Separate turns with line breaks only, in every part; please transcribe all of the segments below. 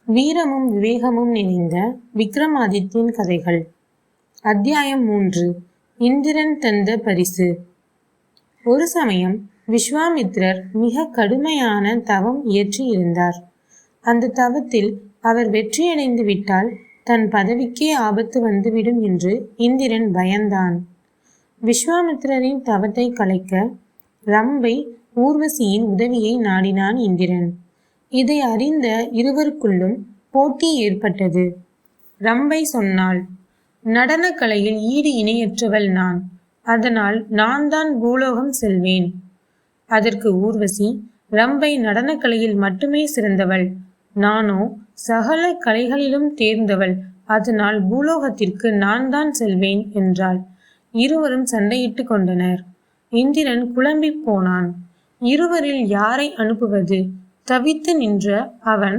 வீரமும் விவேகமும் நிறைந்த விக்ரமாதித்தின் கதைகள். அத்தியாயம் 3. இந்திரன் தந்த பரிசு. ஒரு சமயம் விஸ்வாமித்திரர் மிக கடுமையான தவம் இயற்றி இருந்தார். அந்த தவத்தில் அவர் வெற்றியடைந்து விட்டால் தன் பதவிக்கே ஆபத்து வந்துவிடும் என்று இந்திரன் பயந்தான். விஸ்வாமித்திரரின் தவத்தை கலைக்க ரம்பை ஊர்வசியின் உதவியை நாடினான் இந்திரன். இதை அறிந்த இருவருக்குள்ளும் போட்டி ஏற்பட்டது. ரம்பை சொன்னாள், நடனக்கலையில் ஈடு இணையற்றவள் நான், அதனால் நான் தான் பூலோகம் செல்வேன். அதற்கு ஊர்வசி, ரம்பை நடனக்கலையில் மட்டுமே சிறந்தவள், நானோ சகல கலைகளிலும் தேர்ந்தவள், அதனால் பூலோகத்திற்கு நான் தான் செல்வேன் என்றாள். இருவரும் சண்டையிட்டு கொண்டனர். இந்திரன் குழம்பி போனான். இருவரில் யாரை அனுப்புவது தவித்து நின்ற அவன்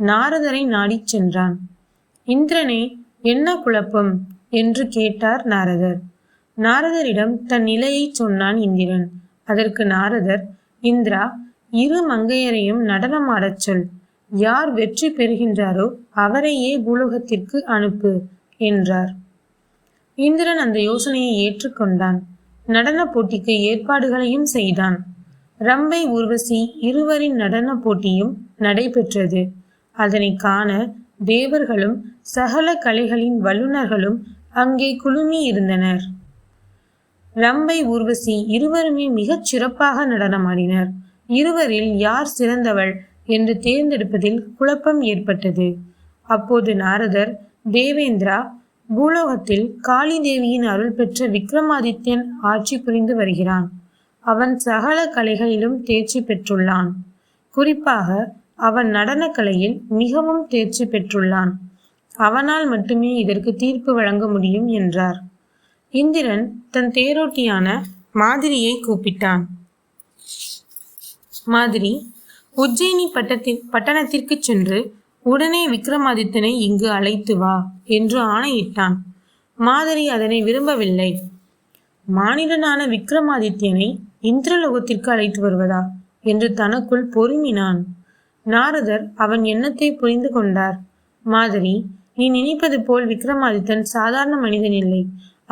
நாரதரை நாடிச் சென்றான். இந்திரனே, என்ன குழப்பம் என்று கேட்டார் நாரதர். நாரதரிடம் தன் நிலையை சொன்னான் இந்திரன். அதற்கு நாரதர், இந்திரா, இரு மங்கையரையும் நடனமாடச் சொல். யார் வெற்றி பெறுகின்றாரோ அவரையே பூலோகத்திற்கு அனுப்பு என்றார். இந்திரன் அந்த யோசனையை ஏற்றுக்கொண்டான். நடன போட்டிக்கு ஏற்பாடுகளையும் செய்தான். ரம்பை ஊர்வசி இருவரின் நடன போட்டியும் நடைபெற்றது. அதனை காண தேவர்களும் சகல கலைகளின் வல்லுநர்களும் அங்கே குழுமி இருந்தனர். ரம்பை ஊர்வசி இருவருமே மிகச் சிறப்பாக நடனமாடினர். இருவரில் யார் சிறந்தவள் என்று தேர்ந்தெடுப்பதில் குழப்பம் ஏற்பட்டது. அப்போது நாரதர், தேவேந்திரா, பூலோகத்தில் காளி தேவியின் அருள் பெற்ற விக்ரமாதித்யன் ஆட்சி புரிந்து வருகிறான். அவன் சகல கலைகளிலும் தேர்ச்சி பெற்றுள்ளான். குறிப்பாக அவன் நடனக்கலையில் மிகவும் தேர்ச்சி பெற்றுள்ளான். அவனால் மட்டுமே இதற்கு தீர்ப்பு வழங்க முடியும் என்றார். இந்திரன் தன் தேரோட்டியான மாதிரியை கூப்பிட்டான். மாதிரி, உஜ்ஜயினி பட்டணத்திற்கு சென்று உடனே விக்ரமாதித்தனை இங்கு அழைத்து வா என்று ஆணையிட்டான். மாதிரி அதனை விரும்பவில்லை. மானிடனான விக்ரமாதித்யனை இந்திரலோகத்திற்கு அழைத்து வருவதா என்று தனக்குள் பொறுமினான். நாரதர் அவன் எண்ணத்தை புரிந்து கொண்டார். மாதிரி, நீ நினைப்பது போல் விக்ரமாதித்தன் சாதாரண மனிதன் இல்லை.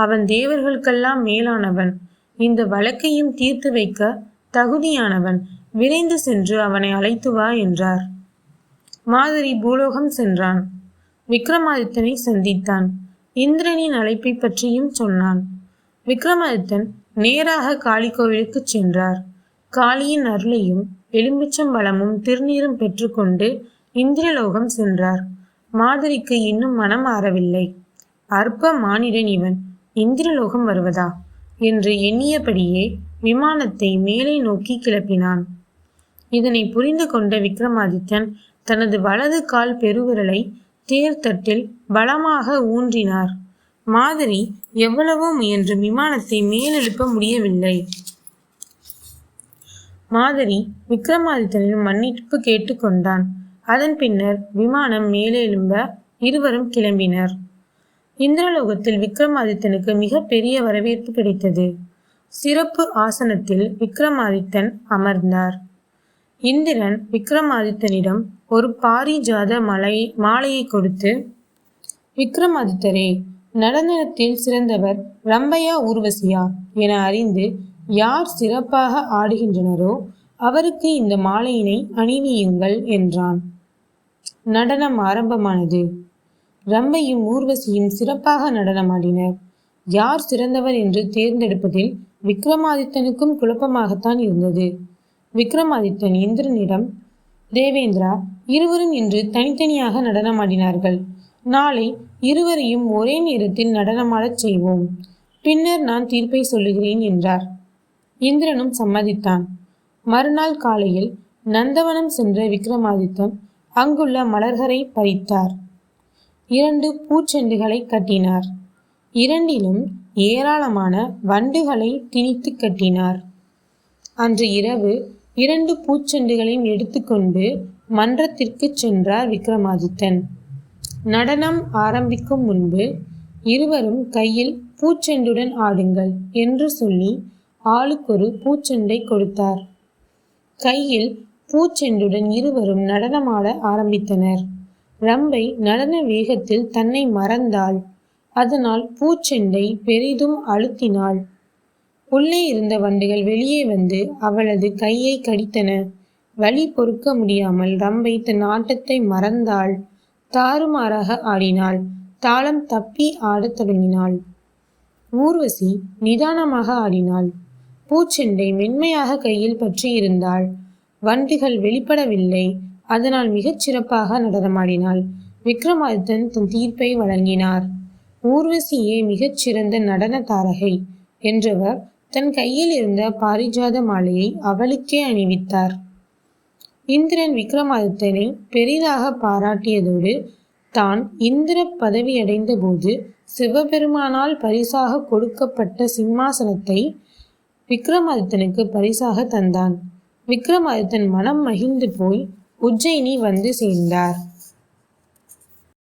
அவன் தேவர்களுக்கெல்லாம் மேலானவன். இந்த வழக்கையும் தீர்த்து வைக்க தகுதியானவன். விரைந்து சென்று அவனை அழைத்து வா என்றார். மாதிரி பூலோகம் சென்றான். விக்ரமாதித்தனை சந்தித்தான். இந்திரனின் அழைப்பை பற்றியும் சொன்னான். விக்ரமாதித்தன் நேராக காளி கோவிலுக்கு சென்றார். காளியின் அருளையும் எலும்பிச்சம்பழமும் திருநீரும் பெற்றுக்கொண்டு இந்திரலோகம் சென்றார். மாதிரிக்கு இன்னும் மனம் ஆறவில்லை. அற்ப மானிடன் இவன் இந்திரலோகம் வருவதா என்று எண்ணியபடியே விமானத்தை மேலே நோக்கி கிளப்பினான். இதனை புரிந்து கொண்ட விக்ரமாதித்தன் தனது வலது கால் பெருவிரலை தேர்தட்டில் பலமாக ஊன்றினார். மாதிரி எவ்வளவோ முயன்று விமானத்தை மேலெழுப்ப முடியவில்லை. மாதிரி விக்ரமாதித்தனிடம் மன்னிப்பு கேட்டு கொண்டான். அதன் பின்னர் விமானம் மேலெழும்ப இருவரும் கிளம்பினர். இந்திரலோகத்தில் விக்ரமாதித்தனுக்கு மிக பெரிய வரவேற்பு கிடைத்தது. சிறப்பு ஆசனத்தில் விக்ரமாதித்தன் அமர்ந்தார். இந்திரன் விக்ரமாதித்தனிடம் ஒரு பாரிஜாத மாலையை கொடுத்து, விக்ரமாதித்தரே, நடனத்தில் சிறந்தவர் ரம்பையா ஊர்வசியா என அறிந்து யார் சிறப்பாக ஆடுகின்றனரோ அவருக்கு இந்த மாலையினை அணிவியுங்கள் என்றான். நடனம் ஆரம்பமானது. ரம்பையும் ஊர்வசியும் சிறப்பாக நடனமாடினர். யார் சிறந்தவர் என்று தேர்ந்தெடுப்பதில் விக்ரமாதித்தனுக்கும் குழப்பமாகத்தான் இருந்தது. விக்ரமாதித்தன் இந்திரனிடம், தேவேந்திரா, இருவரும் இன்று தனித்தனியாக நடனமாடினார்கள். நாளை இருவரையும் ஒரே நேரத்தில் நடனமாடச் செய்வோம். பின்னர் நான் தீர்ப்பை சொல்லுகிறேன் என்றார். இந்திரனும் சம்மதித்தான். மறுநாள் காலையில் நந்தவனம் சென்ற விக்ரமாதித்தன் அங்குள்ள மலர்களை பறித்தார். 2 பூச்செண்டுகளை கட்டினார். 2லும் ஏராளமான வண்டுகளை திணித்து கட்டினார். அன்று இரவு 2 பூச்செண்டுகளையும் எடுத்துக்கொண்டு மன்றத்திற்கு சென்றார் விக்ரமாதித்தன். நடனம் ஆரம்பிக்கும் முன்பு இருவரும் கையில் பூச்செண்டுடன் ஆடுங்கள் என்று சொல்லி ஆளுக்கொரு பூச்செண்டை கொடுத்தார். கையில் பூச்செண்டுடன் இருவரும் நடனமாட ஆரம்பித்தனர். ரம்பை நடன வேகத்தில் தன்னை மறந்தாள். அதனால் பூச்செண்டை பெரிதும் அழுத்தினாள். உள்ளே இருந்த வண்டுகள் வெளியே வந்து அவளது கையை கடித்தன. வலி பொறுக்க முடியாமல் ரம்பை தன் ஆட்டத்தை மறந்தாள். தாறுமாறாக ஆடினாள். தாளம் தப்பி ஆடத் தொடங்கினாள். ஊர்வசி நிதானமாக ஆடினாள். பூச்செண்டை மென்மையாக கையில் பற்றி இருந்தாள். வண்டுகள் வெளிப்படவில்லை. அதனால் மிகச் சிறப்பாக நடனமாடினாள். விக்ரமாதித்தன் தன் தீர்ப்பை வழங்கினார். ஊர்வசியே மிகச் சிறந்த நடன தாரகை என்றவர் தன் கையில் இருந்த பாரிஜாத மாலையை அவளுக்கே அணிவித்தார். இந்திரன் விக்ரமாதித்தனை பெரிதாக பாராட்டியதோடு தான் இந்திர பதவி அடைந்த போது சிவபெருமானால் பரிசாக கொடுக்கப்பட்ட சிம்மாசனத்தை விக்ரமாதித்தனுக்கு பரிசாக தந்தான். விக்ரமாதித்தன் மனம் மகிழ்ந்து போய் உஜ்ஜயினி வந்து சேர்ந்தார்.